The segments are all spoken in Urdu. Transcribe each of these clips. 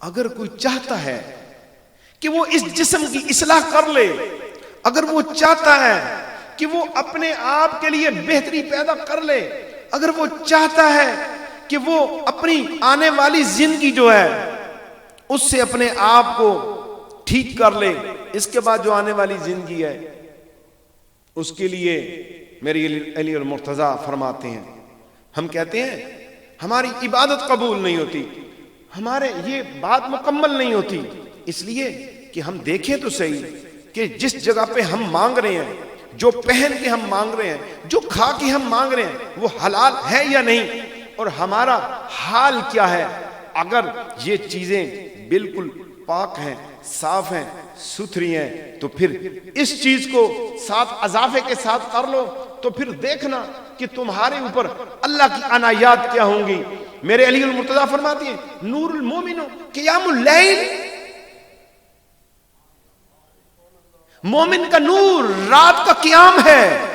اگر کوئی چاہتا ہے کہ وہ اس جسم کی اصلاح کر لے، اگر وہ چاہتا ہے کہ وہ اپنے آپ کے لیے بہتری پیدا کر لے، اگر وہ چاہتا ہے کہ وہ اپنی آنے والی زندگی جو ہے اس سے اپنے آپ کو ٹھیک کر لے، اس کے بعد جو آنے والی زندگی ہے اس کے لیے میری علی المرتضیٰ فرماتے ہیں، ہم کہتے ہیں ہماری عبادت قبول نہیں ہوتی، ہمارے یہ بات مکمل نہیں ہوتی، اس لیے کہ ہم دیکھیں تو صحیح کہ جس جگہ پہ ہم مانگ رہے ہیں، جو پہن کے ہم مانگ رہے ہیں، جو کھا کے ہم مانگ رہے ہیں، وہ حلال ہے یا نہیں، اور ہمارا حال کیا ہے۔ اگر یہ چیزیں بالکل پاک ہیں، صاف ہیں، ستھری ہیں، تو پھر اس چیز کو ساتھ اضافے کے ساتھ کر لو، تو پھر دیکھنا کہ تمہارے اوپر اللہ کی عنایات کیا ہوں گی۔ میرے علی المرتضیٰ فرماتی ہیں نور المومن قیام اللیل، مومن کا نور رات کا قیام ہے،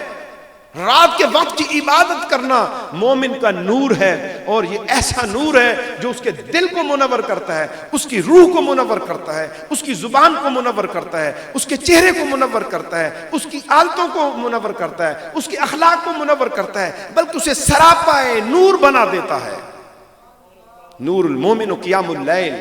رات کے وقت کی عبادت کرنا مومن کا نور ہے، اور یہ ایسا نور ہے جو اس کے دل کو منور کرتا ہے، اس کی روح کو منور کرتا ہے، اس کی زبان کو منور کرتا ہے، اس کے چہرے کو منور کرتا ہے، اس کی عادتوں کو منور کرتا ہے، اس کے اخلاق کو منور کرتا ہے، بلکہ اسے سراپا نور بنا دیتا ہے۔ نور المومن قیام اللیل،